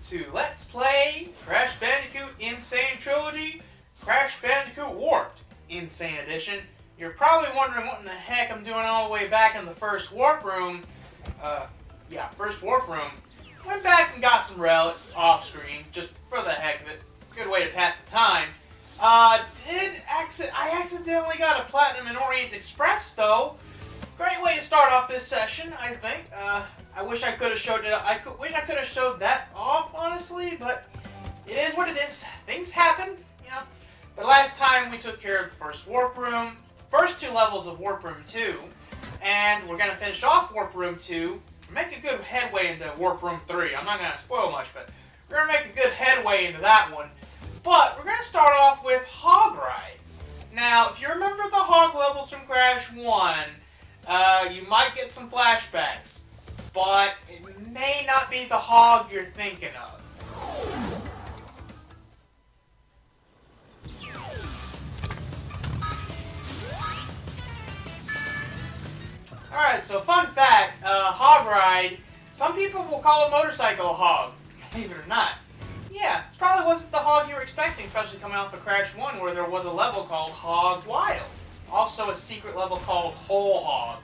to Let's Play Crash Bandicoot Insane Trilogy, Crash Bandicoot Warped Insane Edition. You're probably wondering what in the heck I'm doing all the way back in the first warp room. First warp room. Went back and got some relics off screen, just for the heck of it. Good way to pass the time. I accidentally got a Platinum in Orient Express, though. Great way to start off this session, I think. I wish I could have showed it. Wish I could have showed that off, honestly, but it is what it is. Things happen, you know. But last time we took care of the first warp room, first two levels of warp room 2, and we're gonna finish off warp room 2. Make a good headway into warp room 3. I'm not gonna spoil much, but we're gonna make a good headway into that one. But we're gonna start off with Hog Ride. Now, if you remember the Hog levels from Crash 1, you might get some flashbacks, but it may not be the Hog you're thinking of. Alright, so fun fact, Hog Ride, some people will call a motorcycle a hog, believe it or not. Yeah, this probably wasn't the hog you were expecting, especially coming off of Crash 1 where there was a level called Hog Wild. Also a secret level called Whole Hog.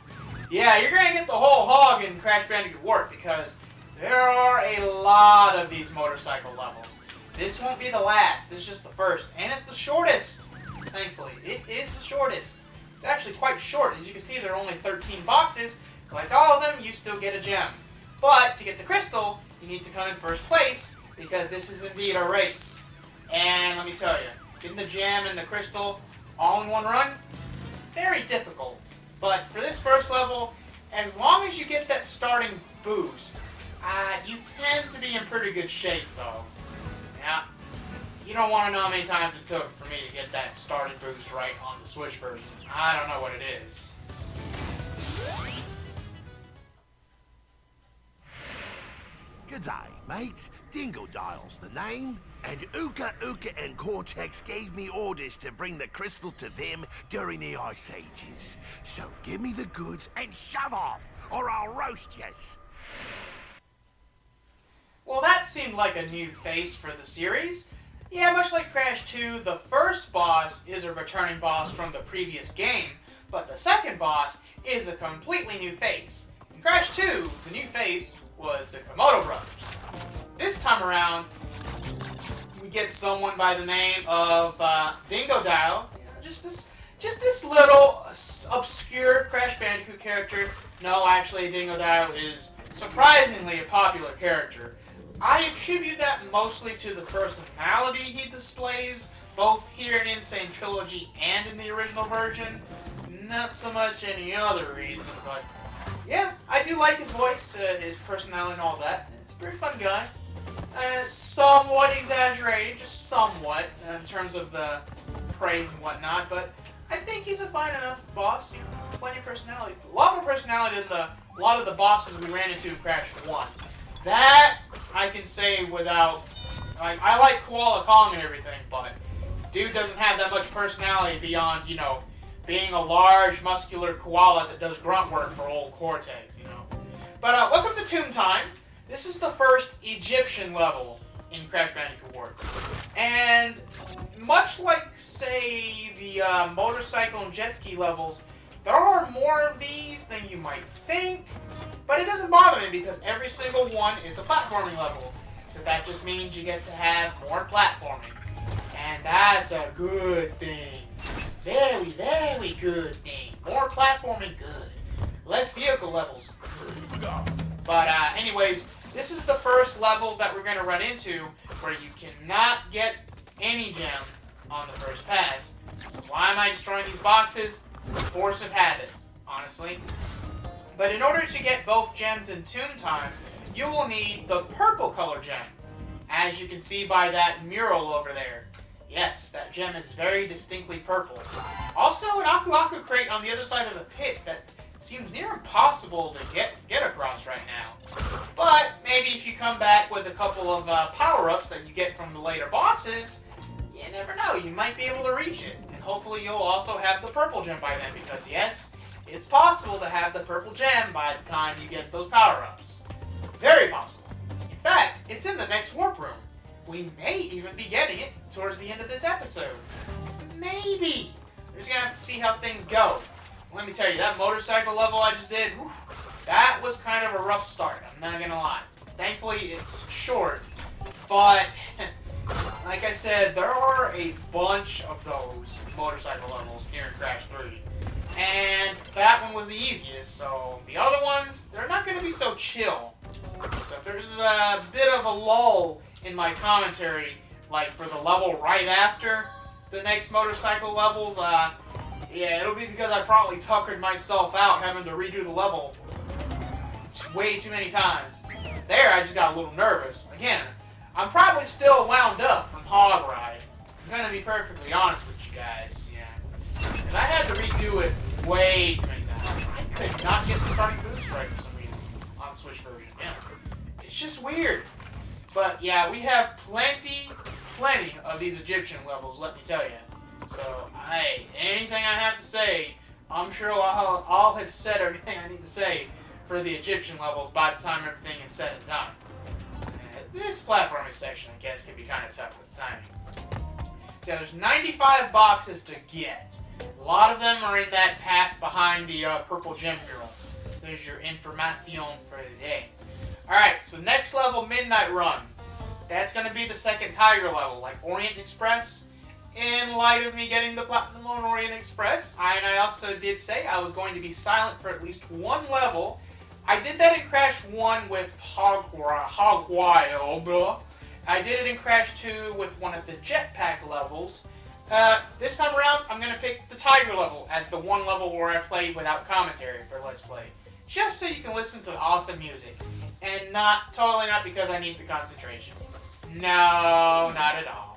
Yeah, you're going to get the whole hog in Crash Bandicoot Warped because there are a lot of these motorcycle levels. This won't be the last, this is just the first, and it's the shortest, thankfully. It is the shortest. It's actually quite short. As you can see, there are only 13 boxes. Collect all of them, you still get a gem. But to get the crystal, you need to come in first place because this is indeed a race. And let me tell you, getting the gem and the crystal all in one run, very difficult. But for this first level, as long as you get that starting boost, you tend to be in pretty good shape though. Yeah. You don't want to know how many times it took for me to get that starting boost right on the Switch version. I don't know what it is. G'day, mates. Dingodile's the name. And Uka and Cortex gave me orders to bring the crystal to them during the Ice Ages. So give me the goods and shove off, or I'll roast yous. Well, that seemed like a new face for the series. Yeah, much like Crash 2, the first boss is a returning boss from the previous game, but the second boss is a completely new face. In Crash 2, the new face was the Komodo brothers. This time around, we get someone by the name of Dingodile. Just this little obscure Crash Bandicoot character. No, actually, Dingodile is surprisingly a popular character. I attribute that mostly to the personality he displays, both here in Insane Trilogy and in the original version. Not so much any other reason, but yeah, I do like his voice, his personality and all that. It's a pretty fun guy. Somewhat exaggerated, just somewhat, in terms of the praise and whatnot, but I think he's a fine enough boss. You know, plenty of personality. A lot more personality than a lot of the bosses we ran into in Crash 1. That I can say without, I like Koala Kong and everything, but dude doesn't have that much personality beyond, you know, being a large, muscular koala that does grunt work for old Cortex, you know. But welcome to Tomb Time. This is the first Egyptian level in Crash Bandicoot Warped. And much like, say, the motorcycle and jet ski levels, there are more of these than you might think. But it doesn't bother me because every single one is a platforming level. So that just means you get to have more platforming. And that's a good thing. Very, very good thing. More platforming, good. Less vehicle levels, good. But anyways, this is the first level that we're going to run into where you cannot get any gem on the first pass. So why am I destroying these boxes? Force of habit, honestly. But in order to get both gems in Tomb Time, you will need the purple color gem, as you can see by that mural over there. Yes, that gem is very distinctly purple. Also, an Aku Aku crate on the other side of the pit that seems near impossible to get across right now. But maybe if you come back with a couple of power-ups that you get from the later bosses, you never know, you might be able to reach it. And hopefully you'll also have the purple gem by then, because yes, it's possible to have the purple gem by the time you get those power-ups. Very possible. In fact, it's in the next warp we may even be getting it towards the end of this episode. Maybe. We're just gonna have to see how things go. Let me tell you, that motorcycle level I just did, whew, that was kind of a rough start, I'm not gonna lie. Thankfully, it's short, but like I said, there are a bunch of those motorcycle levels here in Crash 3. And that one was the easiest, so the other ones, they're not going to be so chill. So if there's a bit of a lull in my commentary, like for the level right after the next motorcycle levels, yeah, it'll be because I probably tuckered myself out having to redo the level way too many times. There, I just got a little nervous. Again, I'm probably still wound up from Hog Ride. I'm going to be perfectly honest with you guys, yeah. Because I had to redo it way too many times. I could not get the starting boost right for some reason on the Switch version. Yeah. It's just weird. But yeah, we have plenty of these Egyptian levels, let me tell you. So, hey, anything I have to say, I'm sure I'll have said everything I need to say for the Egyptian levels by the time everything is said and done. This platforming section, I guess, can be kind of tough with the timing. So there's 95 boxes to get. A lot of them are in that path behind the purple gem girl. There's your information for today. Alright, so next level, Midnight Run. That's going to be the second Tiger level, like Orient Express. In light of me getting the Platinum on Orient Express, I also did say I was going to be silent for at least one level. I did that in Crash 1 with Hog Wild. I did it in Crash 2 with one of the jetpack levels. This time around, I'm going to pick the Tiger level as the one level where I played without commentary for Let's Play. Just so you can listen to the awesome music. And totally not because I need the concentration. No, not at all.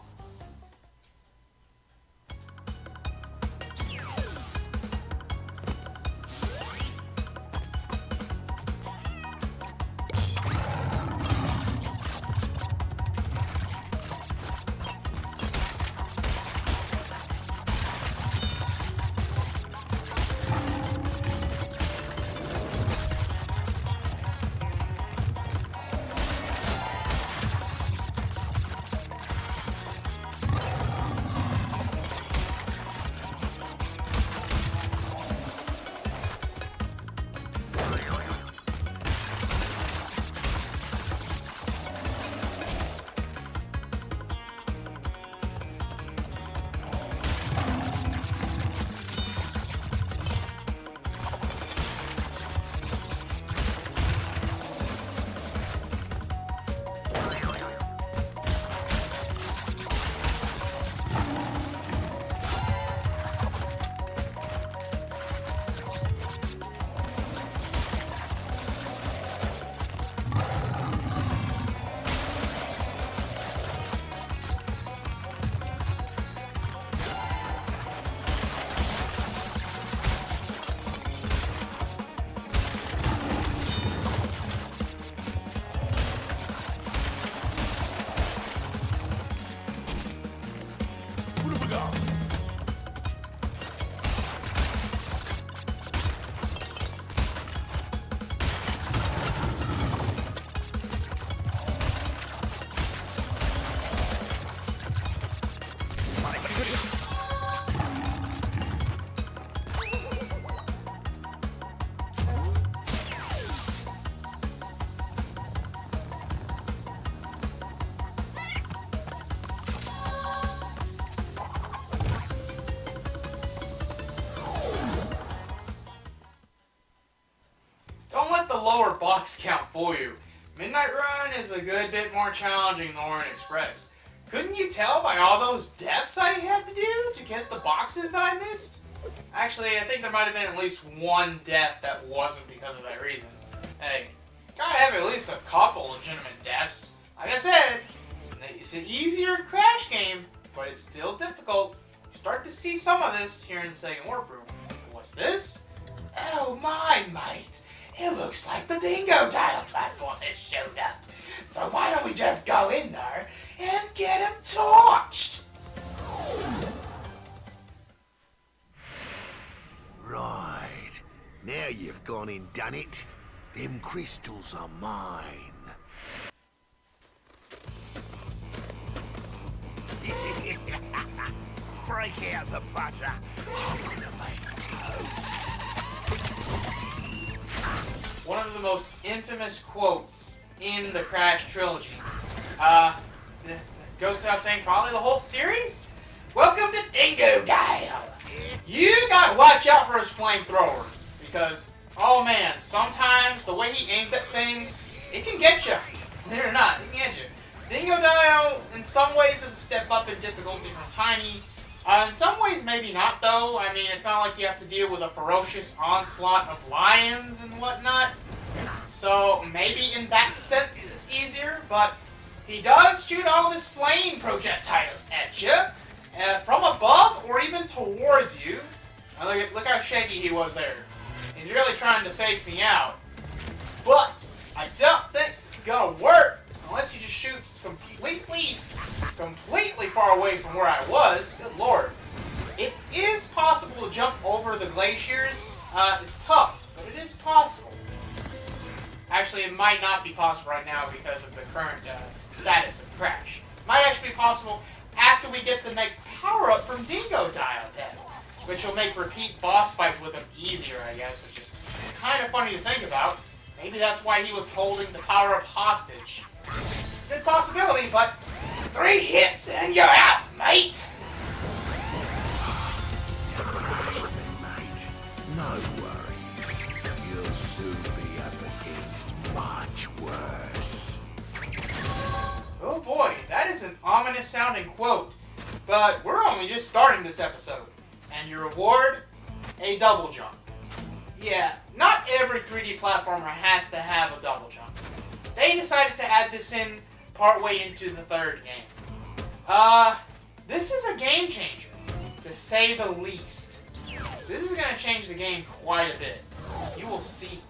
Lower box count for you. Midnight Run is a good bit more challenging than Orient Express. Couldn't you tell by all those deaths I had to do to get the boxes that I missed? Actually, I think there might have been at least one death that wasn't because of that reason. Hey, gotta have at least a couple legitimate deaths. Like I said, it's an easier Crash game, but it's still difficult. You start to see some of this here in the second warp room. What's this? Oh my, mate. It looks like the Dingo Dial platform has showed up. So why don't we just go in there and get him torched? Right. Now you've gone and done it. Them crystals are mine. Break out the butter. I'm gonna make toast. One of the most infamous quotes in the Crash trilogy. Goes without saying, probably the whole series? Welcome to Dingo Dial! You gotta watch out for his flamethrower, because, oh man, sometimes the way he aims that thing, it can get you. Believe it or not, it can get you. Dingo Dial, in some ways, is a step up in difficulty from Tiny. In some ways, maybe not, though. I mean, it's not like you have to deal with a ferocious onslaught of lions and whatnot. So, maybe in that sense, it's easier, but he does shoot all of his flame projectiles at you, from above or even towards you. Now look how shaky he was there. He's really trying to fake me out. But, I don't think it's gonna work unless he just shoots completely far away from where I was. Good lord. It is possible to jump over the glaciers. It's tough, but it is possible. Actually, it might not be possible right now because of the current status of Crash. Might actually be possible after we get the next power-up from Dingo Dial then, which will make repeat boss fights with him easier, I guess, which is kind of funny to think about. Maybe that's why he was holding the power-up hostage. It's a good possibility, but 3 hits and you're out, mate! Mate, no worries. You'll soon be up against much worse. Oh boy, that is an ominous sounding quote. But we're only just starting this episode. And your reward? A double jump. Yeah, not every 3D platformer has to have a double jump. They decided to add this in partway into the 3rd game. This is a game changer, to say the least. This is going to change the game quite a bit. You will see.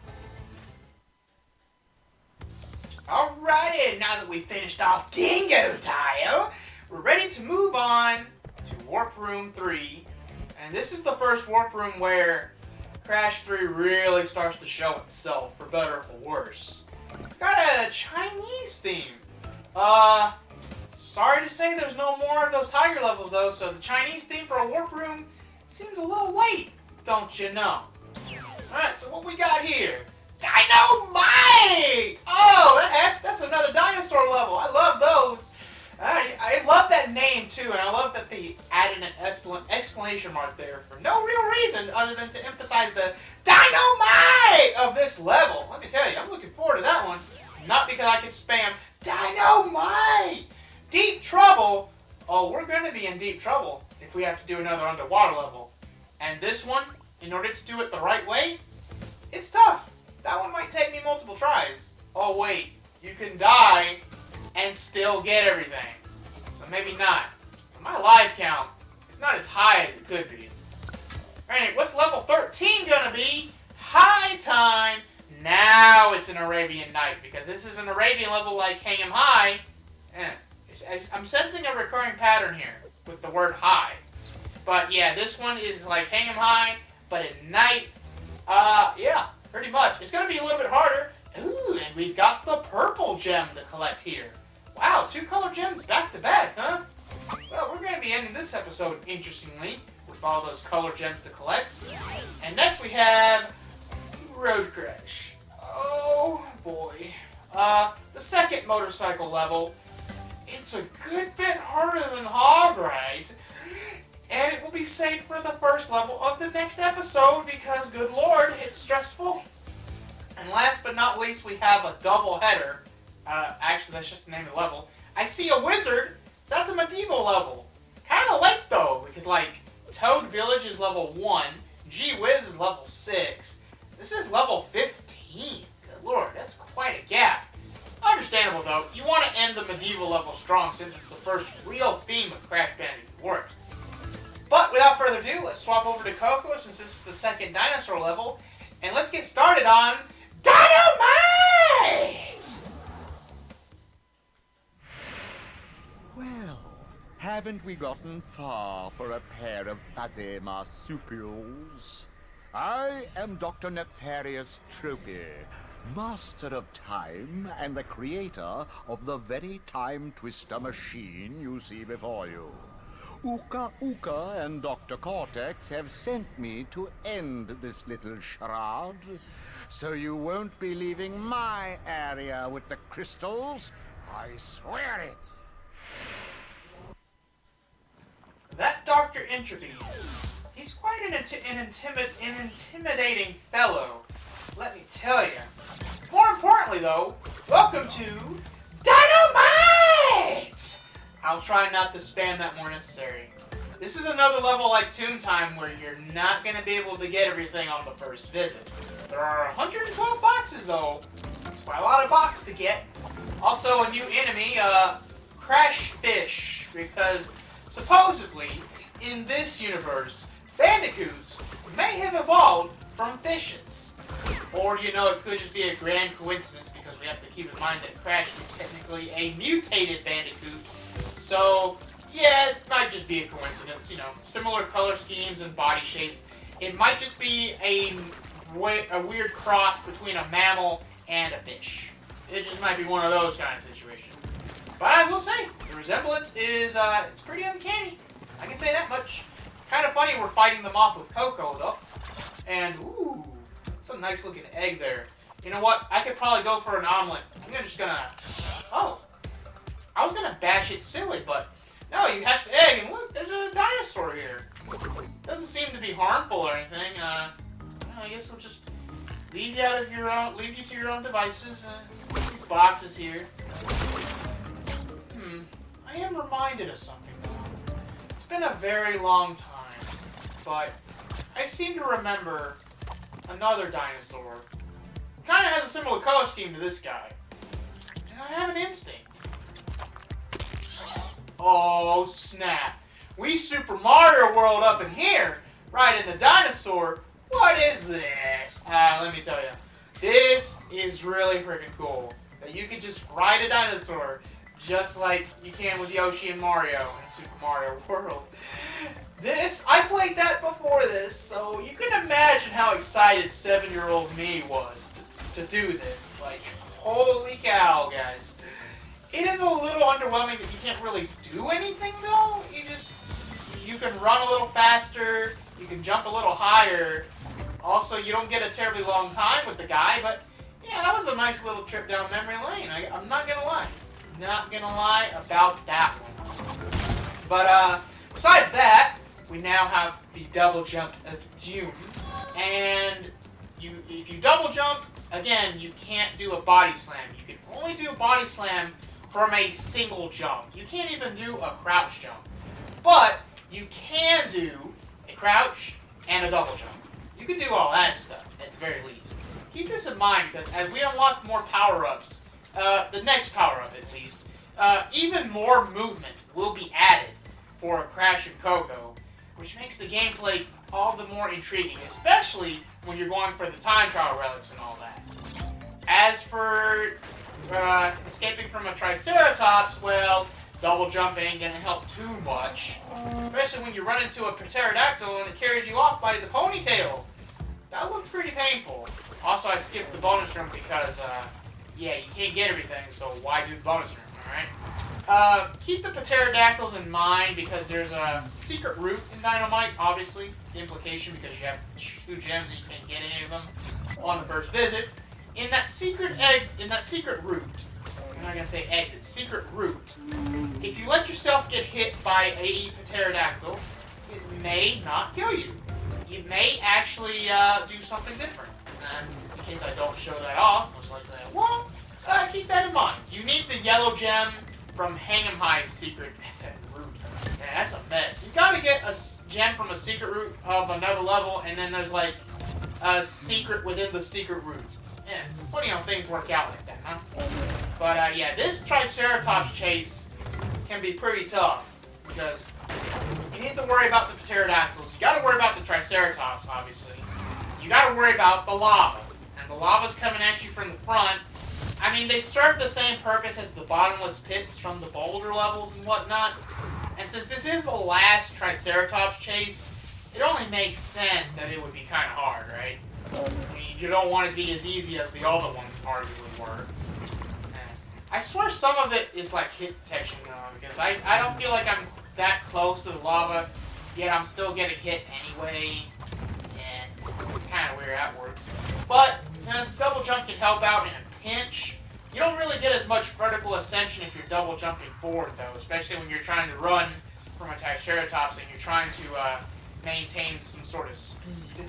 Alrighty, now that we've finished off Dingo Dial, we're ready to move on to Warp Room 3. And this is the first Warp Room where Crash 3 really starts to show itself, for better or for worse. Got a Chinese theme. Sorry to say there's no more of those tiger levels though, so the Chinese theme for a Warp Room seems a little late, don't you know? Alright, so what we got here? Dynamite! Oh, that's another dinosaur level. I love those. I love that name too, and I love that they added an exclamation mark there for no real reason other than to emphasize the dynamite of this level. Let me tell you, I'm looking forward to that one. Not because I can spam dynamite! Deep trouble? Oh, we're going to be in deep trouble if we have to do another underwater level. And this one, in order to do it the right way, it's tough. That one might take me multiple tries. Oh wait, you can die and still get everything. So maybe not. But my life count, it's not as high as it could be. Alright, what's level 13 gonna be? High time! Now it's an Arabian Night, because this is an Arabian level like Hang 'em High. I'm sensing a recurring pattern here with the word high. But yeah, this one is like Hang 'em High, but at night. Yeah, pretty much. It's going to be a little bit harder. Ooh, and we've got the purple gem to collect here. Wow, 2 color gems back to back, huh? Well, we're going to be ending this episode, interestingly, with all those color gems to collect. And next we have Road Crash. Oh, boy. The second motorcycle level. It's a good bit harder than Hog Ride. And it will be saved for the first level of the next episode because, good lord, it's stressful. And last but not least, we have a double header. Actually, that's just the name of the level. I see a wizard, so that's a medieval level. Kind of late, though, because, like, Toad Village is level 1, Gee Whiz is level 6. This is level 15. Good lord, that's quite a gap. Understandable, though. You want to end the medieval level strong since it's the first real theme of Crash Bandicoot work. But without further ado, let's swap over to Coco since this is the second dinosaur level. And let's get started on Dynamite! Well, haven't we gotten far for a pair of fuzzy marsupials? I am Dr. Nefarious Tropy, master of time and the creator of the very time twister machine you see before you. Uka Uka and Dr. Cortex have sent me to end this little charade, so you won't be leaving my area with the crystals. I swear it. That Dr. Entropy, he's quite an intimidating fellow, let me tell you. More importantly, though, welcome to Dynamite! I'll try not to spam that more necessary. This is another level like Tomb Time where you're not going to be able to get everything on the first visit. There are 112 boxes, though. It's quite a lot of box to get. Also, a new enemy, Crash Fish, because supposedly, in this universe, Bandicoots may have evolved from fishes. Or, you know, it could just be a grand coincidence because we have to keep in mind that Crash is technically a mutated Bandicoot. So, yeah, it might just be a coincidence, you know, similar color schemes and body shapes. It might just be a weird cross between a mammal and a fish. It just might be one of those kind of situations. But I will say, the resemblance is, it's pretty uncanny. I can say that much. Kind of funny we're fighting them off with Coco, though. And, ooh, that's a nice looking egg there. You know what? I could probably go for an omelet. I'm just gonna... Oh. I was gonna bash it silly, but... No, you hatched the egg, and look, there's a dinosaur here. Doesn't seem to be harmful or anything. I guess we'll just leave you to your own devices. These boxes here. I am reminded of something, though. It's been a very long time, but I seem to remember another dinosaur. Kind of has a similar color scheme to this guy. And I have an instinct. Oh, snap. We Super Mario World up in here, right in the dinosaur. What is this? Let me tell you. This is really freaking cool. That you can just ride a dinosaur just like you can with Yoshi and Mario in Super Mario World. I played that before this, so you can imagine how excited 7-year-old me was to do this. Like, holy cow, guys. It is a little underwhelming that you can't really do anything, though. You can run a little faster, you can jump a little higher. Also, you don't get a terribly long time with the guy, but yeah, that was a nice little trip down memory lane. I'm not gonna lie. Not gonna lie about that one. But, besides that, we now have the double jump of Doom. And if you double jump, again, you can't do a body slam. You can only do a body slam from a single jump. You can't even do a crouch jump. But you can do a crouch and a double jump. You can do all that stuff, at the very least. Keep this in mind, because as we unlock more power-ups, the next power-up at least, even more movement will be added for Crash and Coco, which makes the gameplay all the more intriguing, especially when you're going for the time trial relics and all that. As for escaping from a Triceratops, well, double jump ain't gonna help too much. Especially when you run into a pterodactyl and it carries you off by the ponytail. That looked pretty painful. Also, I skipped the bonus room because, yeah, you can't get everything, so why do the bonus room, alright? Keep the pterodactyls in mind because there's a secret route in Dynamite, obviously. The implication because you have 2 gems and you can't get any of them on the first visit. In that secret route, I'm not gonna say exit, secret route, if you let yourself get hit by a pterodactyl, it may not kill you. It may actually do something different. In case I don't show that off, most likely I won't, keep that in mind. You need the yellow gem from Hang'em High's secret route. Man, that's a mess. You gotta get a gem from a secret route of another level, and then there's like a secret within the secret route. Yeah, funny how things work out like that, huh? But yeah, this Triceratops chase can be pretty tough because you need to worry about the pterodactyls. You gotta worry about the Triceratops, obviously. You gotta worry about the lava. And the lava's coming at you from the front. I mean, they serve the same purpose as the bottomless pits from the boulder levels and whatnot. And since this is the last Triceratops chase, it only makes sense that it would be kind of hard, right? I mean, you don't want it to be as easy as the other ones arguably were. I swear some of it is like hit detection though, because I don't feel like I'm that close to the lava, yet I'm still getting hit anyway. And it's kind of weird how it works. But double jump can help out in a pinch. You don't really get as much vertical ascension if you're double jumping forward though, especially when you're trying to run from a Triceratops and you're trying to maintain some sort of speed.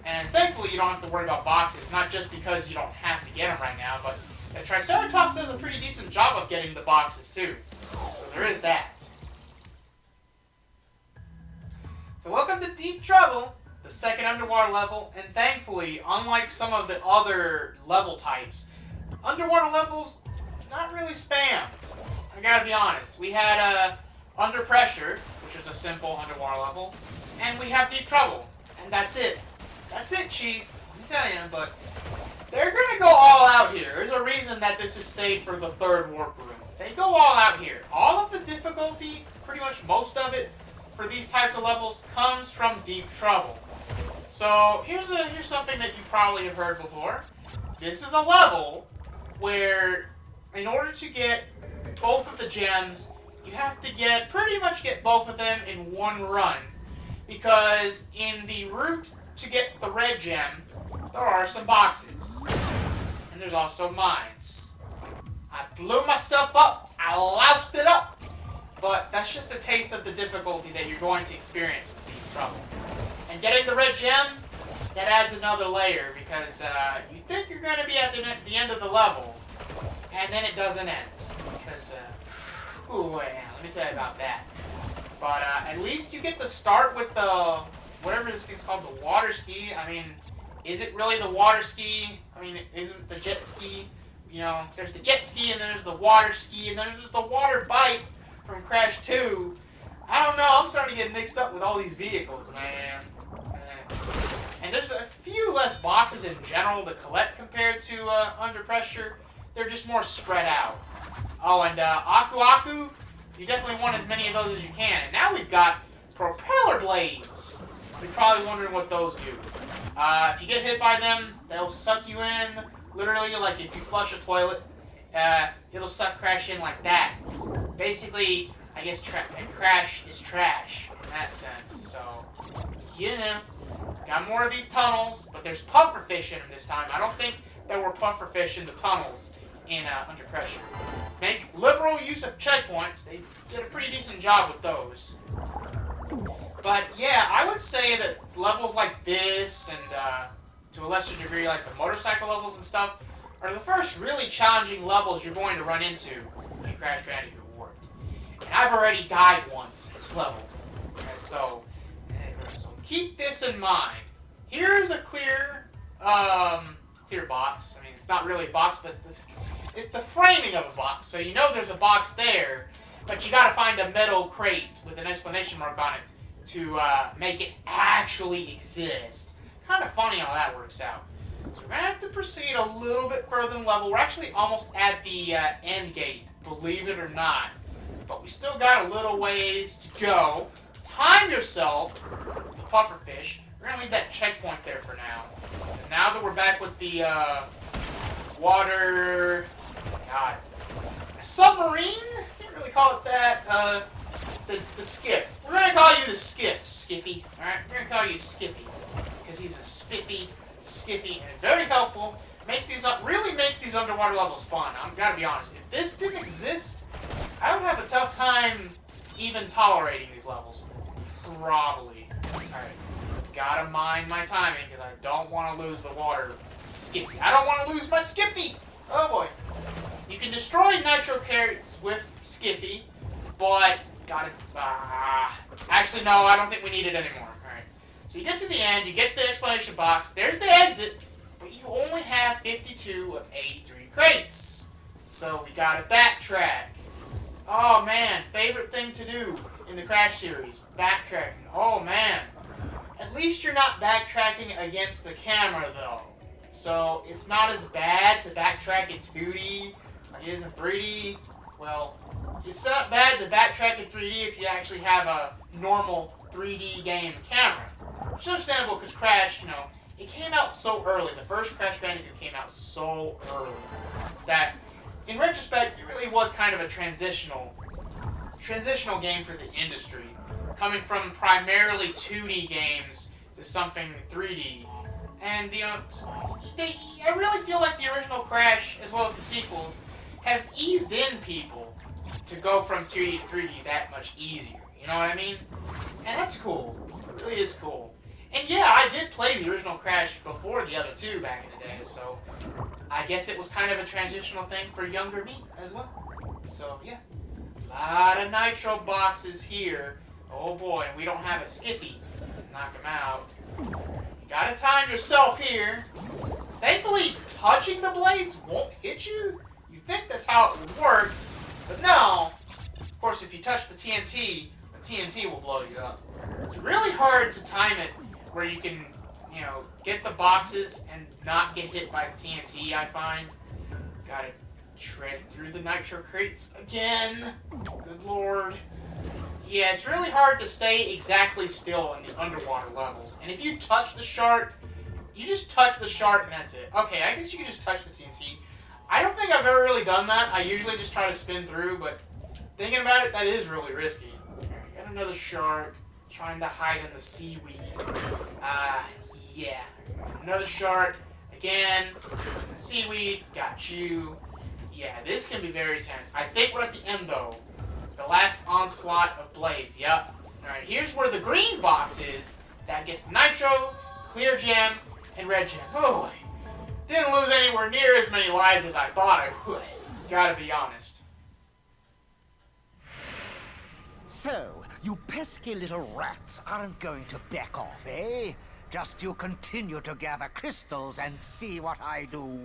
And thankfully you don't have to worry about boxes, not just because you don't have to get them right now, but the Triceratops does a pretty decent job of getting the boxes too. So there is that. So welcome to Deep Trouble, the second underwater level, and thankfully, unlike some of the other level types, underwater levels, not really spam. I gotta be honest. We had Under Pressure, which is a simple underwater level, and we have Deep Trouble, and that's it. That's it, Chief. I'm telling you, but they're gonna go all out here. There's a reason that this is saved for the third warp room. They go all out here. All of the difficulty, pretty much most of it, for these types of levels comes from Deep Trouble. So here's something that you probably have heard before. This is a level where, in order to get both of the gems, you have to pretty much get both of them in one run. Because in the route to get the red gem, there are some boxes. And there's also mines. I blew myself up. I loused it up. But that's just a taste of the difficulty that you're going to experience with Deep Trouble. And getting the red gem, that adds another layer because you think you're going to be at the end of the level. And then it doesn't end. Because, let me tell you about that. But at least you get to start with the, whatever this thing's called, the water ski. I mean, is it really the water ski? I mean, isn't the jet ski? You know, there's the jet ski, and then there's the water ski, and then there's the water bike from Crash 2. I don't know, I'm starting to get mixed up with all these vehicles, man. And there's a few less boxes in general to collect compared to Under Pressure. They're just more spread out. Oh, and Aku Aku, you definitely want as many of those as you can. And now we've got propeller blades. You're probably wondering what those do. If you get hit by them, they'll suck you in. Literally, like if you flush a toilet, it'll suck Crash in like that. Basically, I guess Crash is trash in that sense. So, you know, got more of these tunnels, but there's pufferfish in them this time. I don't think there were pufferfish in the tunnels in Under Pressure. Make liberal use of checkpoints. They did a pretty decent job with those. But yeah, I would say that levels like this and to a lesser degree like the motorcycle levels and stuff are the first really challenging levels you're going to run into in Crash Bandicoot Warped. And I've already died once in this level. Okay, so keep this in mind. Here's a clear box. I mean, it's not really a box, but it's the framing of a box. So you know there's a box there, but you gotta find a metal crate with an exclamation mark on it to make it actually exist. Kind of funny how that works out. So we're gonna have to proceed a little bit further in the level. We're actually almost at the end gate, believe it or not. But we still got a little ways to go. Time yourself, the pufferfish. We're gonna leave that checkpoint there for now. Because now that we're back with the water, God, a submarine? Can't really call it that. The skiff. We're gonna call you the skiff, Skiffy. All right, we're gonna call you Skiffy because he's a spiffy, skiffy, and very helpful. Really makes these underwater levels fun. I'm gotta be honest. If this didn't exist, I would have a tough time even tolerating these levels. Probably. All right, gotta mind my timing because I don't want to lose the water Skiffy. I don't want to lose my Skiffy. Oh boy. You can destroy nitro carrots with Skiffy, but gotta. Actually, no, I don't think we need it anymore. Alright. So you get to the end, you get the explanation box, there's the exit, but you only have 52 of 83 crates. So we gotta backtrack. Oh man, favorite thing to do in the Crash series, backtracking. Oh man. At least you're not backtracking against the camera though. So it's not as bad to backtrack in 2D like it is in 3D. Well, it's not bad to backtrack in 3D if you actually have a normal 3D game camera. Which is understandable because Crash, you know, it came out so early. The first Crash Bandicoot came out so early that, in retrospect, it really was kind of a transitional game for the industry, coming from primarily 2D games to something 3D. And I really feel like the original Crash, as well as the sequels, have eased in people to go from 2D to 3D that much easier. You know what I mean? And that's cool. It really is cool. And yeah, I did play the original Crash before the other two back in the day, so I guess it was kind of a transitional thing for younger me as well. So yeah, a lot of Nitro boxes here. Oh boy, and we don't have a Skiffy to knock him out. You gotta time yourself here. Thankfully, touching the blades won't hit you. You think that's how it would work, but no. Of course, if you touch the TNT will blow you up. It's really hard to time it where you can, get the boxes and not get hit by the TNT, I find. Gotta tread through the Nitro crates again. Good lord. Yeah, it's really hard to stay exactly still in the underwater levels. And if you touch the shark, you just touch the shark and that's it. Okay, I guess you can just touch the TNT. I don't think I've ever really done that. I usually just try to spin through, but thinking about it, that is really risky. Got another shark, trying to hide in the seaweed. Yeah. Another shark, again, seaweed, got you. Yeah, this can be very tense. I think we're at the end, though. The last onslaught of blades, yep. Alright, here's where the green box is. That gets the Nitro, clear gem, and red gem. Oh boy. Didn't lose anywhere near as many lives as I thought I would. Gotta be honest. So, you pesky little rats aren't going to back off, eh? Just you continue to gather crystals and see what I do.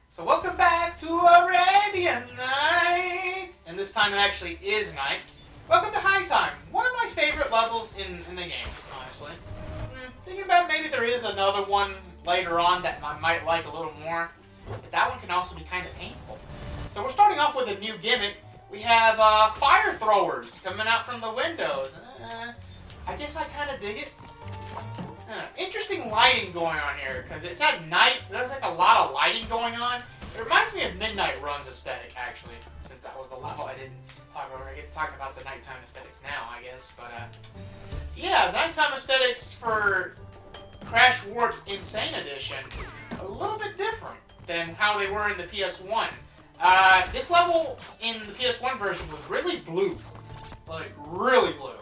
So welcome back to Arabian Night! And this time it actually is night. Welcome to High Time, one of my favorite levels in the game, honestly. Thinking about maybe there is another one later on that I might like a little more, but that one can also be kind of painful. So we're starting off with a new gimmick. We have fire throwers coming out from the windows. I guess I kind of dig it. Interesting lighting going on here, because it's at night. There's like a lot of lighting going on. It reminds me of Midnight Run's aesthetic, actually, since that was the level I didn't talk about. I get to talk about the nighttime aesthetics now, I guess. But, yeah, nighttime aesthetics for Crash Warped Insane Edition, a little bit different than how they were in the PS1. This level in the PS1 version was really blue. Like, really blue.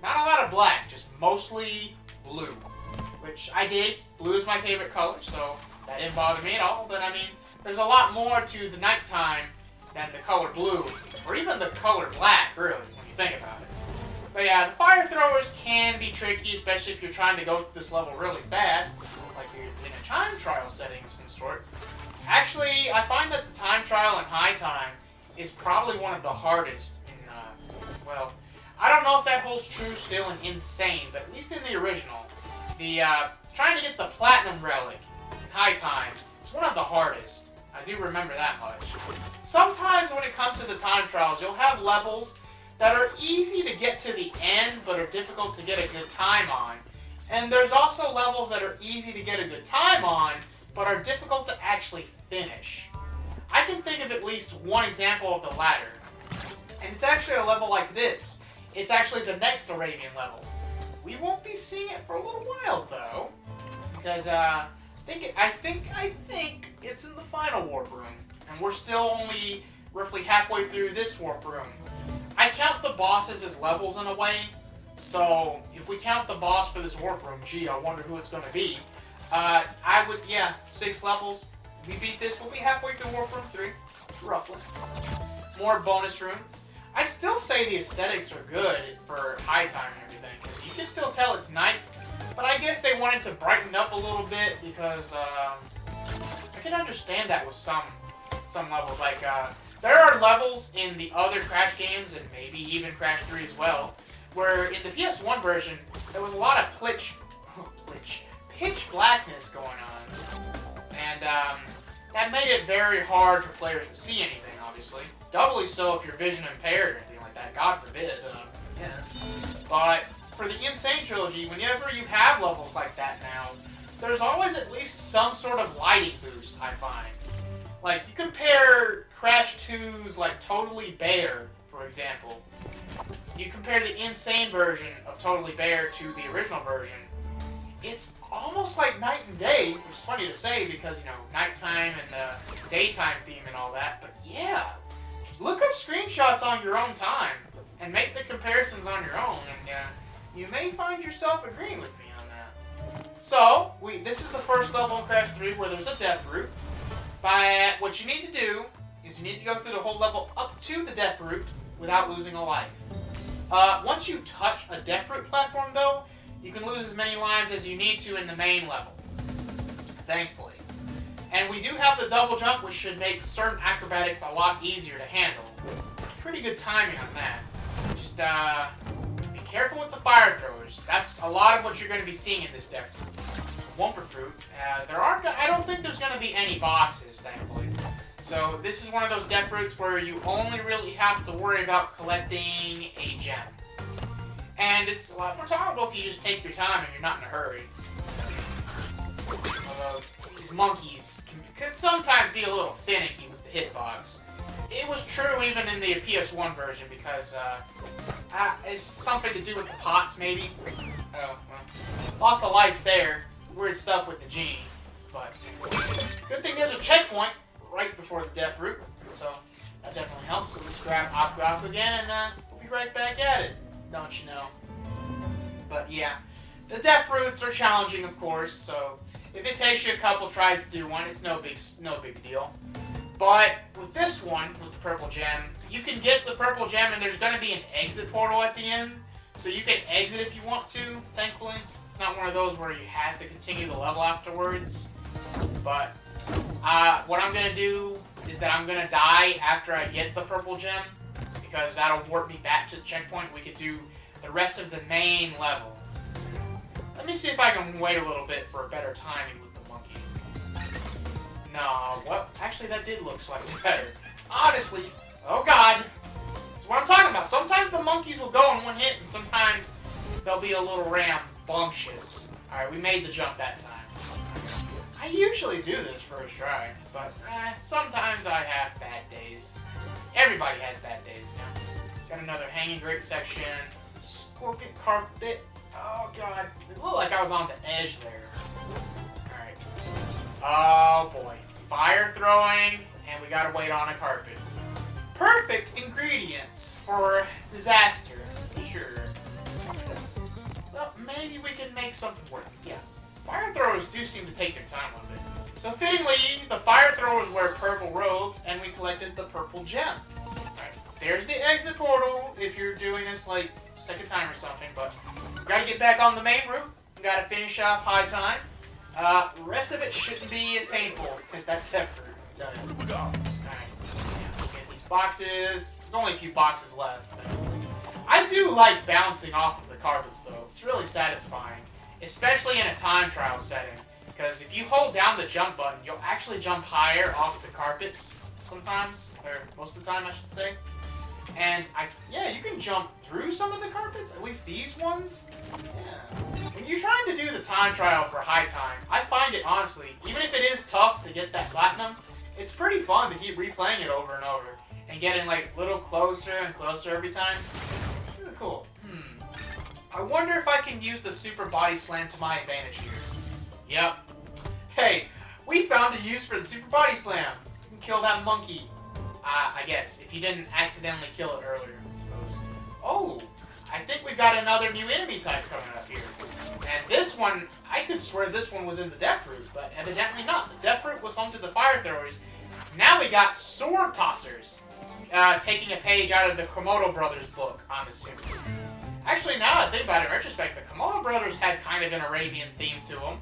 Not a lot of black, just mostly blue. Which I dig. Blue is my favorite color, so that didn't bother me at all. But, I mean, there's a lot more to the nighttime than the color blue. Or even the color black, really, when you think about it. But yeah, the fire throwers can be tricky, especially if you're trying to go through this level really fast. Like you're in a time trial setting of some sort. Actually, I find that the time trial in High Time is probably one of the hardest in, well, I don't know if that holds true still in Insane, but at least in the original. The, trying to get the Platinum Relic in High Time is one of the hardest. I do remember that much. Sometimes when it comes to the time trials, you'll have levels that are easy to get to the end, but are difficult to get a good time on. And there's also levels that are easy to get a good time on, but are difficult to actually finish. I can think of at least one example of the latter. And it's actually a level like this. It's actually the next Arabian level. We won't be seeing it for a little while, though. Because, I think it's in the final warp room. And we're still only roughly halfway through this warp room. I count the bosses as levels in a way. So, if we count the boss for this warp room, gee, I wonder who it's going to be. 6 levels. We beat this, we'll be halfway through warp room 3, roughly. More bonus rooms. I still say the aesthetics are good for High Time and everything, because you can still tell it's night. But I guess they wanted to brighten up a little bit, because I can understand that with some levels. Like, there are levels in the other Crash games, and maybe even Crash 3 as well, where in the PS1 version, there was a lot of pitch blackness going on. And that made it very hard for players to see anything, obviously. Doubly so if you're vision impaired or anything like that, God forbid. But for the Insane Trilogy, whenever you have levels like that now, there's always at least some sort of lighting boost, I find. Like, you compare Crash 2's, like, Totally Bare, for example. You compare the Insane version of Totally Bare to the original version, it's almost like night and day, which is funny to say because, you know, nighttime and the daytime theme and all that, but yeah. Look up screenshots on your own time and make the comparisons on your own, and you may find yourself agreeing with me on that. So, this is the first level in Crash 3 where there's a death route. What you need to do is you need to go through the whole level up to the death route without losing a life. Once you touch a death route platform, though, you can lose as many lives as you need to in the main level. Thankfully. And we do have the double jump, which should make certain acrobatics a lot easier to handle. Pretty good timing on that. Just be careful with the fire throwers. That's a lot of what you're going to be seeing in this deck. Wumper Fruit. I don't think there's going to be any bosses, thankfully. So this is one of those death routes where you only really have to worry about collecting a gem. And it's a lot more tolerable if you just take your time and you're not in a hurry. Although these monkeys can sometimes be a little finicky with the hitbox. It was true even in the PS1 version because it's something to do with the pots, maybe. Oh, well. Lost a life there. Weird stuff with the genie. But good thing there's a checkpoint right before the death route. So that definitely helps. So let's grab Aqua again and we'll be right back at it. Don't you know? But yeah. The death routes are challenging, of course, so if it takes you a couple tries to do one, it's no big deal. But with this one, with the purple gem, you can get the purple gem and there's going to be an exit portal at the end. So you can exit if you want to, thankfully. It's not one of those where you have to continue the level afterwards. But what I'm going to do is that I'm going to die after I get the purple gem, because that'll warp me back to the checkpoint. We could do the rest of the main level. Let me see if I can wait a little bit for a better timing with the monkey. No, what? Actually, that did look slightly better. Honestly, oh god. That's what I'm talking about. Sometimes the monkeys will go in one hit, and sometimes they'll be a little rambunctious. Alright, we made the jump that time. I usually do this first try, but sometimes I have bad days. Everybody has bad days, you know. Got another hanging grate section. Scorpion carpet. Oh god, it looked like I was on the edge there. Alright. Oh boy. Fire throwing, and we gotta wait on a carpet. Perfect ingredients for disaster. Sure. Well, maybe we can make something work. Yeah. Fire throwers do seem to take their time a bit. So fittingly, the fire throwers wear purple robes, and we collected the purple gem. Alright. There's the exit portal if you're doing this like second time or something, but gotta get back on the main route. Gotta finish off high time. Rest of it shouldn't be as painful as that death route. Alright. Yeah, get these boxes. There's only a few boxes left. I do like bouncing off of the carpets though. It's really satisfying. Especially in a time trial setting. Because if you hold down the jump button, you'll actually jump higher off the carpets sometimes. Or most of the time, I should say. And, yeah, you can jump through some of the carpets, at least these ones. Yeah. When you're trying to do the time trial for high time, I find it, honestly, even if it is tough to get that platinum, it's pretty fun to keep replaying it over and over. And getting, like, a little closer and closer every time. Really cool. I wonder if I can use the super body slam to my advantage here. Yep. Hey, we found a use for the super body slam. You can kill that monkey. I guess, if you didn't accidentally kill it earlier, I suppose. Oh, I think we've got another new enemy type coming up here. And this one, I could swear this one was in the death route, but evidently not. The death route was home to the fire throwers. Now we got sword tossers. Taking a page out of the Komodo Brothers book, I'm assuming. Actually, now that I think about it in retrospect, the Komodo Brothers had kind of an Arabian theme to them.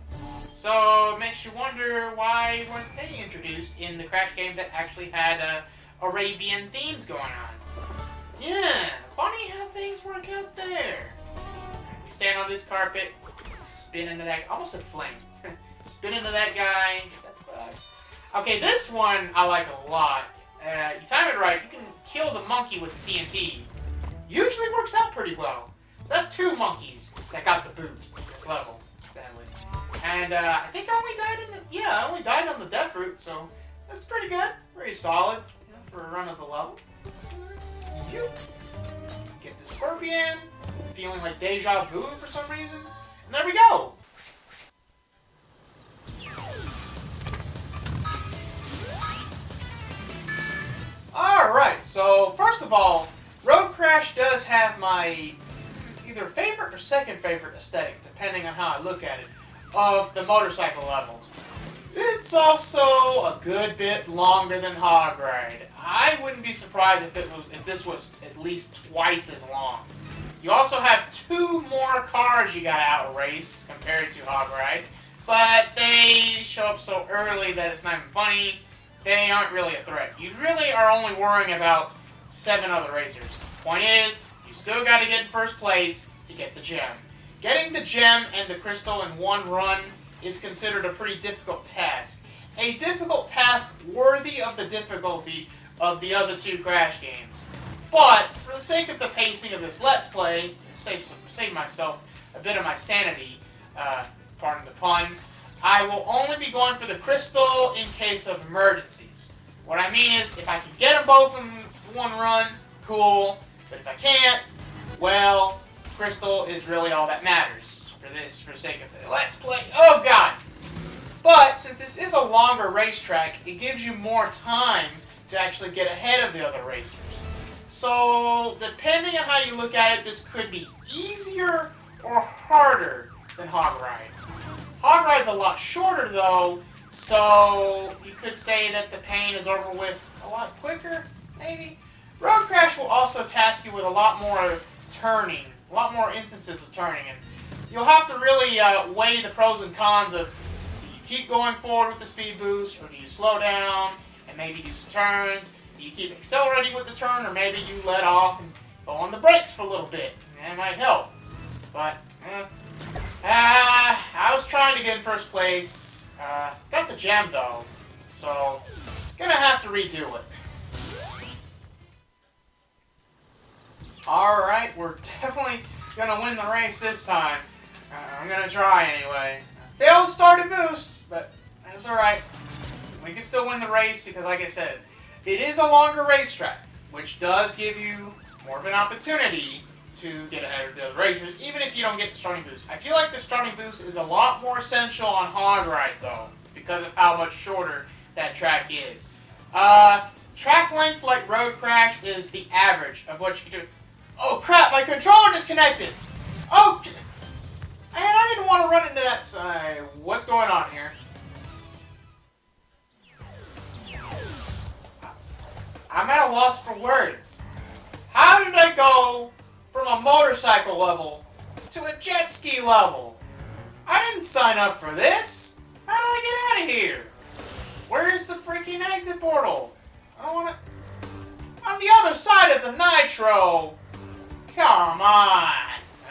So it makes you wonder why weren't they introduced in the Crash game that actually had Arabian themes going on. Yeah, funny how things work out there. We stand on this carpet, spin into that, almost a flame. Spin into that guy, get that buzz. Okay, this one I like a lot. You time it right, you can kill the monkey with the TNT. Usually works out pretty well. So that's 2 monkeys that got the boot this level, sadly. And I think I only died I only died on the death route, so that's pretty good. Very solid, for a run of the level. Get the scorpion, feeling like deja vu for some reason. And there we go! Alright, so first of all, Road Crash does have my either favorite or second favorite aesthetic, depending on how I look at it, of the motorcycle levels. It's also a good bit longer than Hog Ride. I wouldn't be surprised if this was at least twice as long. You also have 2 more cars you gotta outrace compared to Hog Ride, but they show up so early that it's not even funny. They aren't really a threat. You really are only worrying about 7 other racers. Point is, you still gotta get in first place to get the gem. Getting the gem and the crystal in one run is considered a pretty difficult task. A difficult task worthy of the difficulty of the other 2 Crash games. But, for the sake of the pacing of this Let's Play, save myself a bit of my sanity, pardon the pun, I will only be going for the crystal in case of emergencies. What I mean is, if I can get them both in one run, cool. But if I can't, well, crystal is really all that matters for the sake of the Let's Play. Oh god! But, since this is a longer racetrack, it gives you more time to actually get ahead of the other racers. So, depending on how you look at it, this could be easier or harder than Hog Ride. Hog Ride's a lot shorter though, so you could say that the pain is over with a lot quicker, maybe? Road Crash will also task you with a lot more turning, a lot more instances of turning, and you'll have to really weigh the pros and cons of, do you keep going forward with the speed boost, or do you slow down and maybe do some turns? Do you keep accelerating with the turn, or maybe you let off and go on the brakes for a little bit? That might help. But, I was trying to get in first place. Got the gem though, so gonna have to redo it. Alright, we're definitely gonna win the race this time. I'm gonna try anyway. Failed to start a boost, but that's alright. We can still win the race because, like I said, it is a longer racetrack, which does give you more of an opportunity to get ahead of the other racers, even if you don't get the starting boost. I feel like the starting boost is a lot more essential on Hog Ride, though, because of how much shorter that track is. Track length, like Road Crash, is the average of what you can do. Oh crap, my controller disconnected! Oh, man, I didn't want to run into that side. What's going on here? I'm at a loss for words. How did I go from a motorcycle level to a jet ski level? I didn't sign up for this. How do I get out of here? Where's the freaking exit portal? I don't want to... On the other side of the nitro. Come on.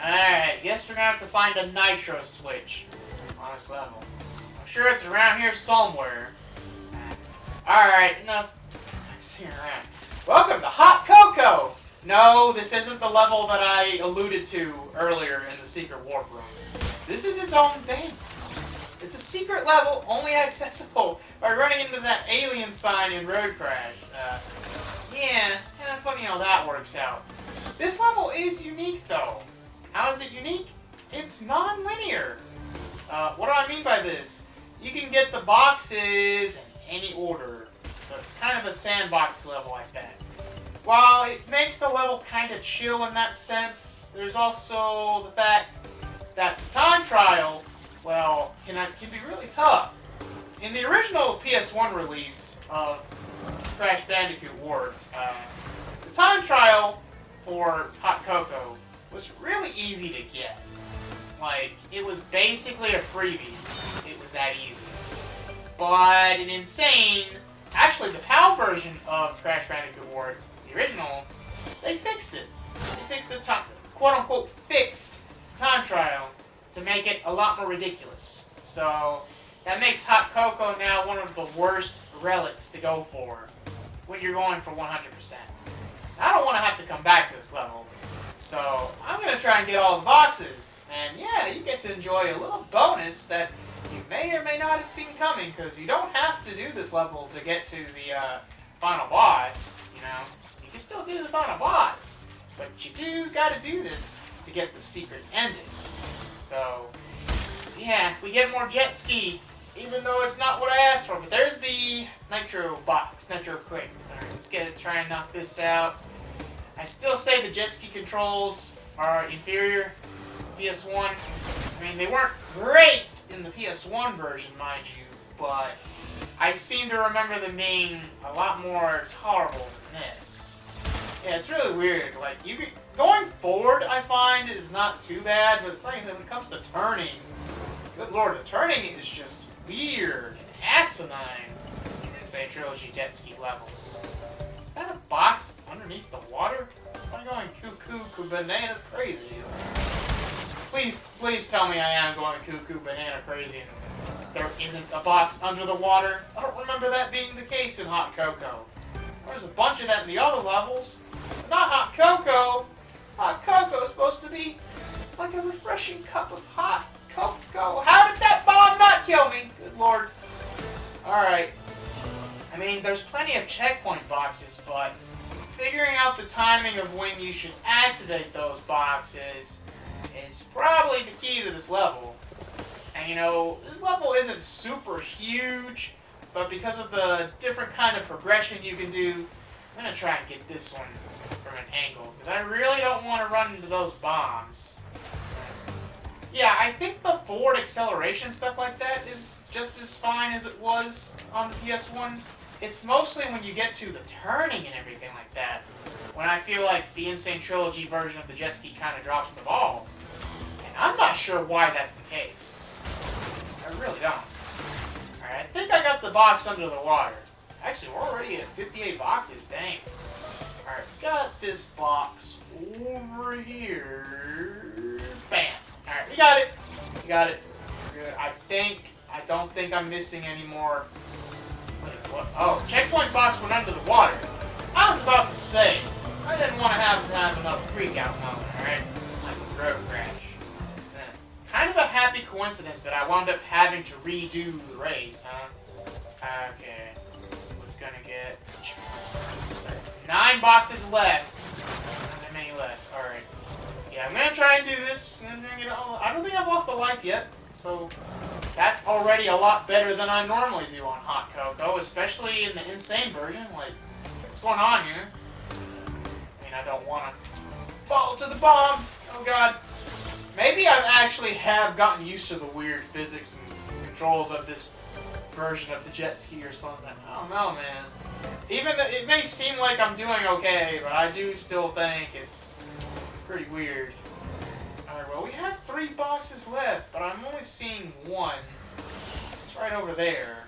Alright, guess we're gonna have to find a nitro switch on this level. I'm sure it's around here somewhere. Alright, enough messing around. Welcome to Hot Cocoa! No, this isn't the level that I alluded to earlier in the secret warp room. This is its own thing. It's a secret level only accessible by running into that alien sign in Road Crash. Yeah, kind of funny how that works out. This level is unique though. How is it unique? It's non-linear. What do I mean by this? You can get the boxes in any order. So it's kind of a sandbox level like that. While it makes the level kind of chill in that sense, there's also the fact that the time trial, well, can be really tough. In the original PS1 release of Crash Bandicoot Warped, the time trial for Hot Cocoa was really easy to get. Like, it was basically a freebie. It was that easy. But in Insane, actually the PAL version of Crash Bandicoot Warped, the original, they fixed it. They fixed the time, quote-unquote fixed time trial to make it a lot more ridiculous. So that makes Hot Cocoa now one of the worst relics to go for when you're going for 100%. I don't want to have to come back to this level. So I'm going to try and get all the boxes. And yeah, you get to enjoy a little bonus that you may or may not have seen coming, because you don't have to do this level to get to the final boss. You know, you can still do the final boss, but you do got to do this to get the secret ending. So yeah, we get more jet ski, even though it's not what I asked for. But there's the nitro box, nitro crate. All right, let's try and knock this out. I still say the jet ski controls are inferior to PS1. I mean, they weren't great in the PS1 version, mind you, but I seem to remember them being a lot more tolerable than this. Yeah, it's really weird. Like, going forward, I find, is not too bad, but it's like I said, when it comes to turning, good lord, the turning is just weird and asinine in, say, Trilogy jet ski levels. Is that a box underneath the water? I'm going cuckoo bananas crazy. Please tell me I am going cuckoo banana crazy and there isn't a box under the water. I don't remember that being the case in Hot Cocoa. There's a bunch of that in the other levels. But not Hot Cocoa. Hot Cocoa is supposed to be like a refreshing cup of hot cocoa. How did that bomb not kill me? Good lord. Alright. I mean, there's plenty of checkpoint boxes, but figuring out the timing of when you should activate those boxes is probably the key to this level. And you know, this level isn't super huge, but because of the different kind of progression you can do, I'm going to try and get this one from an angle, because I really don't want to run into those bombs. Yeah, I think the forward acceleration stuff like that is just as fine as it was on the PS1. It's mostly when you get to the turning and everything like that, when I feel like the Insane Trilogy version of the jet ski kind of drops the ball. And I'm not sure why that's the case. I really don't. Alright, I think I got the box under the water. Actually, we're already at 58 boxes, dang. Alright, got this box over here. Bam. Alright, we got it. We got it. Good. I don't think I'm missing any more. Wait, what? Oh, checkpoint box went under the water. I was about to say, I didn't want to have another freak out moment, alright? Like a road crash. Kind of a happy coincidence that I wound up having to redo the race, huh? Okay. Was gonna get 9 boxes left. Not that many left. Alright. Yeah, I'm gonna try and do this. I don't think I've lost a life yet, so that's already a lot better than I normally do on Hot Cocoa, especially in the Insane version. Like, what's going on here? I mean, I don't want to fall to the bomb. Oh god. Maybe I actually have gotten used to the weird physics and controls of this version of the jet ski or something. I don't know, man. It may seem like I'm doing okay, but I do still think it's pretty weird. Alright, well, we have 3 boxes left, but I'm only seeing 1. It's right over there.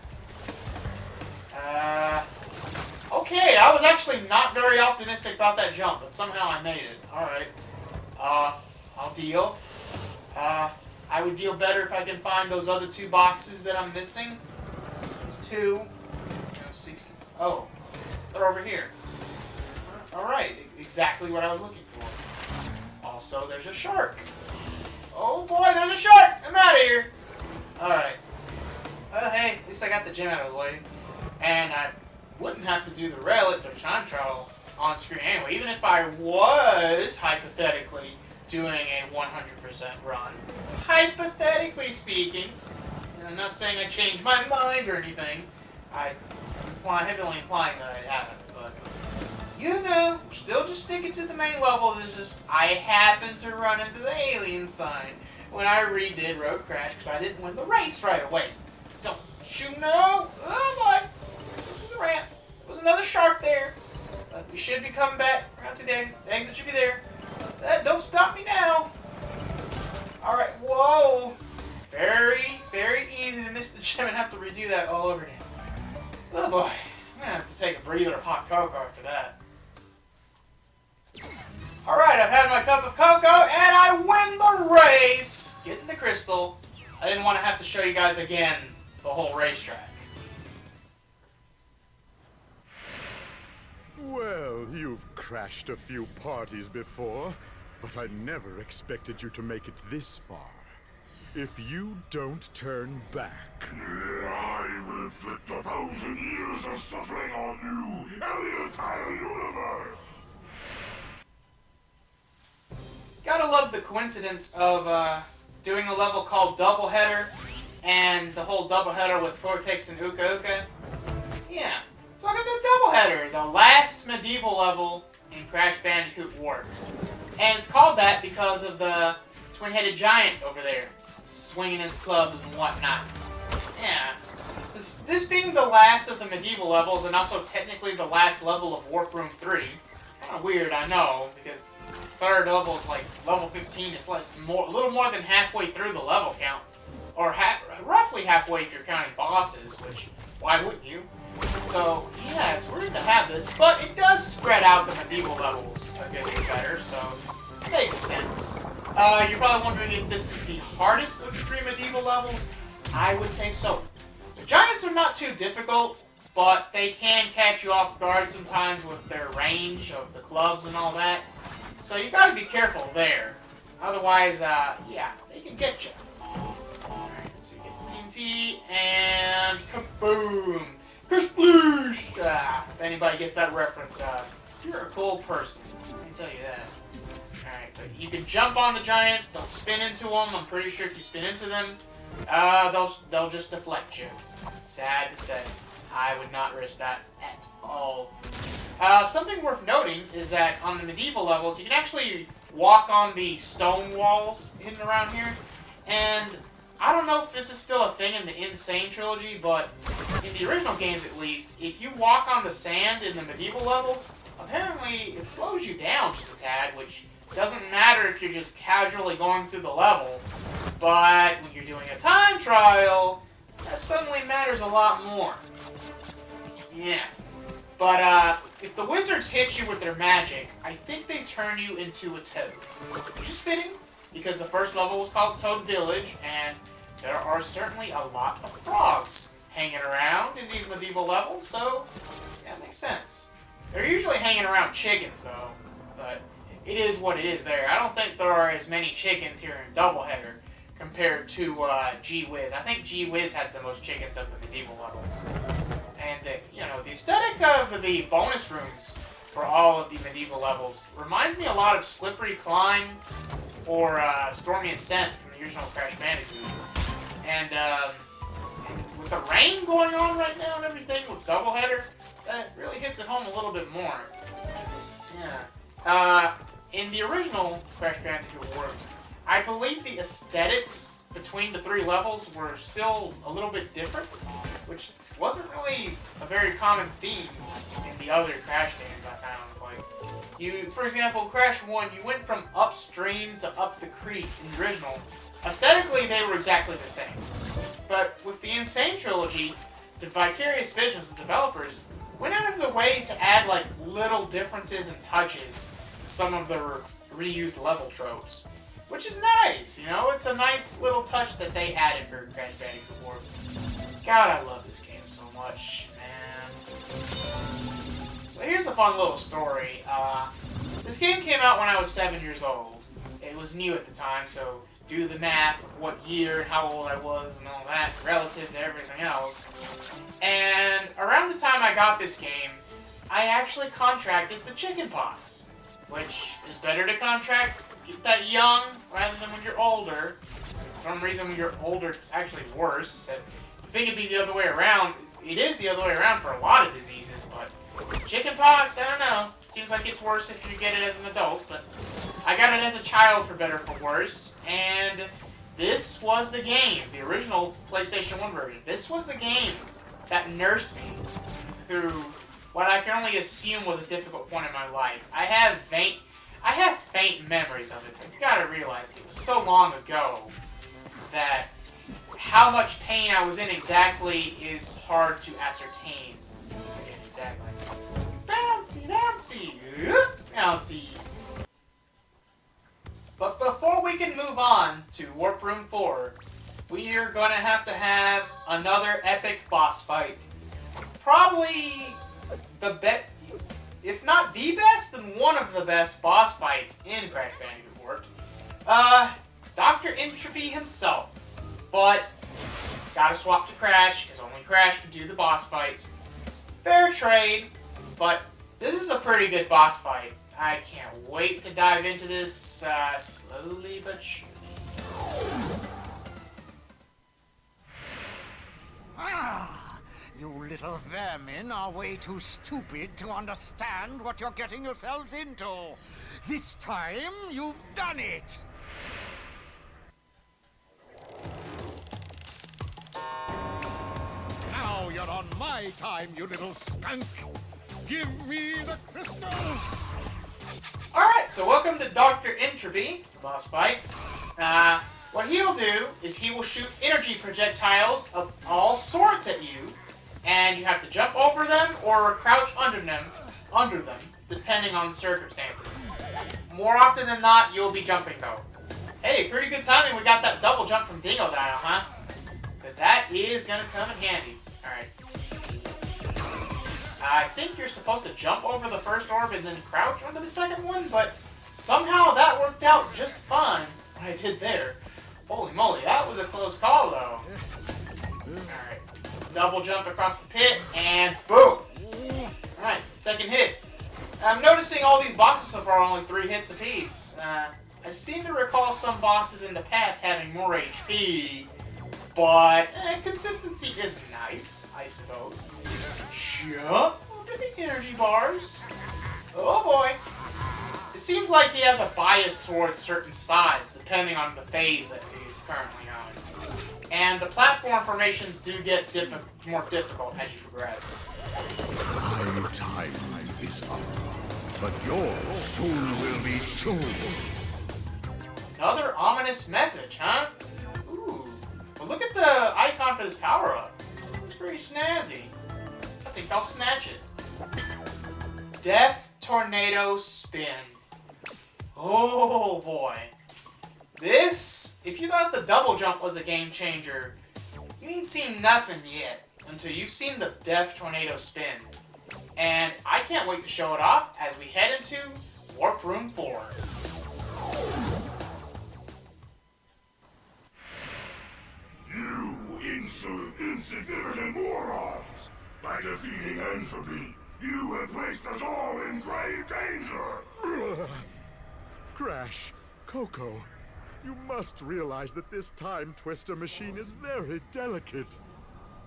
Okay, I was actually not very optimistic about that jump, but somehow I made it. Alright. I'll deal. I would deal better if I can find those other 2 boxes that I'm missing. There's 2. 60. Oh, they're over here. Alright, exactly what I was looking for. Also, there's a shark. Oh boy, there's a shark! I'm out of here! Alright. Well, hey, at least I got the gem out of the way. And I wouldn't have to do the relic or time trial on screen anyway, even if I was, hypothetically, doing a 100% run. Hypothetically speaking. And I'm not saying I changed my mind or anything. I'm heavily implying that I haven't, but you know, still just sticking to the main level. There's just, I happened to run into the alien sign when I redid Road Crash because I didn't win the race right away. Don't you know? Oh boy! There's a ramp. There was another shark there. But we should be coming back around to the exit. The exit should be there. Don't stop me now. Alright, whoa. Very, very easy to miss the gem and have to redo that all over again. Oh boy. I'm gonna have to take a breather of hot cocoa after that. Alright, I've had my cup of cocoa and I win the race! Getting the crystal. I didn't want to have to show you guys again the whole racetrack. Well, you've crashed a few parties before. But I never expected you to make it this far. If you don't turn back... I will inflict 1,000 years of suffering on you and the entire universe! Gotta love the coincidence of doing a level called Doubleheader and the whole Doubleheader with Cortex and Uka Uka. Yeah, talking about Doubleheader, the last medieval level in Crash Bandicoot Warp. And it's called that because of the twin-headed giant over there, swinging his clubs and whatnot. Yeah. This being the last of the medieval levels, and also technically the last level of Warp Room 3. Kind of weird, I know, because third level is like level 15. It's like a little more than halfway through the level count. Or roughly halfway if you're counting bosses, which, why wouldn't you? So, yeah, it's weird to have this, but it does spread out the medieval levels a good bit better, so it makes sense. You're probably wondering if this is the hardest of the 3 medieval levels. I would say so. The giants are not too difficult, but they can catch you off guard sometimes with their range of the clubs and all that. So you gotta be careful there. Otherwise, yeah, they can get you. Alright, so you get the TNT, and kaboom! Kersploosh! If anybody gets that reference, you're a cool person. I can tell you that. Alright, but you can jump on the giants, don't spin into them. I'm pretty sure if you spin into them, they'll just deflect you. Sad to say. I would not risk that at all. Something worth noting is that on the medieval levels, you can actually walk on the stone walls in and around here. And I don't know if this is still a thing in the Insane trilogy, but in the original games at least, if you walk on the sand in the medieval levels, apparently it slows you down just a tad, which doesn't matter if you're just casually going through the level. But when you're doing a time trial, that suddenly matters a lot more. Yeah. But, if the wizards hit you with their magic, I think they turn you into a toad. Which is fitting, because the first level was called Toad Village, and there are certainly a lot of frogs hanging around in these medieval levels, so that makes sense. They're usually hanging around chickens, though, but it is what it is there. I don't think there are as many chickens here in Doubleheader compared to G-Wiz. I think G-Wiz had the most chickens of the medieval levels. And the aesthetic of the bonus rooms for all of the medieval levels reminds me a lot of Slippery Climb or Stormy Ascent from the original Crash Bandicoot. And with the rain going on right now and everything with Doubleheader, that really hits it home a little bit more. Yeah. In the original Crash Bandicoot Warp, I believe the aesthetics between the 3 levels were still a little bit different, which wasn't really a very common theme in the other Crash games I found. Like, for example, Crash 1, you went from upstream to up the creek in the original. Aesthetically, they were exactly the same. But with the Insane trilogy, the Vicarious Visions, the developers, went out of their way to add, like, little differences and touches to some of the reused level tropes. Which is nice, you know? It's a nice little touch that they added for Crash Bandicoot Warp. God, I love this game so much, man. So here's a fun little story. This game came out when I was 7 years old. It was new at the time, so do the math of what year and how old I was and all that relative to everything else. And around the time I got this game, I actually contracted the chickenpox, which is better to contract that young rather than when you're older. For some reason, when you're older, it's actually worse. So you think it'd be the other way around. It is the other way around for a lot of diseases, but chickenpox, I don't know. Seems like it's worse if you get it as an adult, but I got it as a child for better or for worse, and this was the game, the original PlayStation 1 version. This was the game that nursed me through what I can only assume was a difficult point in my life. I have faint memories of it, but you gotta realize it was so long ago that how much pain I was in exactly is hard to ascertain. Again, exactly. Bouncy, bouncy, bouncy. But before we can move on to Warp Room 4, we are going to have another epic boss fight. Probably if not the best, then one of the best boss fights in Crash Bandicoot. Dr. Entropy himself. But, gotta swap to Crash, because only Crash can do the boss fights. Fair trade, but this is a pretty good boss fight. I can't wait to dive into this slowly but surely. Ah, you little vermin are way too stupid to understand what you're getting yourselves into. This time, you've done it. Now you're on my time, you little skunk. Give me the crystal. Alright, so welcome to Dr. Entropy, the boss fight. What he'll do is he will shoot energy projectiles of all sorts at you, and you have to jump over them or crouch under them, depending on the circumstances. More often than not, you'll be jumping though. Hey, pretty good timing we got that double jump from Dingo Dino, huh? Because that is gonna come in handy. Alright. I think you're supposed to jump over the first orb and then crouch under the second one, but somehow that worked out just fine. What I did there. Holy moly, that was a close call, though. Alright. Double jump across the pit, and boom! Alright, second hit. I'm noticing all these bosses so far are only 3 hits apiece. I seem to recall some bosses in the past having more HP, but consistency is nice, I suppose. Jump over the energy bars. Oh boy. It seems like he has a bias towards certain sides, depending on the phase that he's currently on. And the platform formations do get more difficult as you progress. My time is up, but yours soon will be too. Another ominous message, huh? Ooh. But look at the icon for this power-up. It's pretty snazzy. I think I'll snatch it. Death Tornado Spin. Oh boy. This, if you thought the double jump was a game changer, you ain't seen nothing yet until you've seen the Death Tornado Spin. And I can't wait to show it off as we head into Warp Room 4. You insignificant morons! By defeating Entropy, you have placed us all in grave danger! Crash, Coco, you must realize that this time twister machine is very delicate.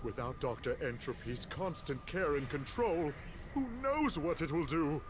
Without Dr. Entropy's constant care and control, who knows what it will do?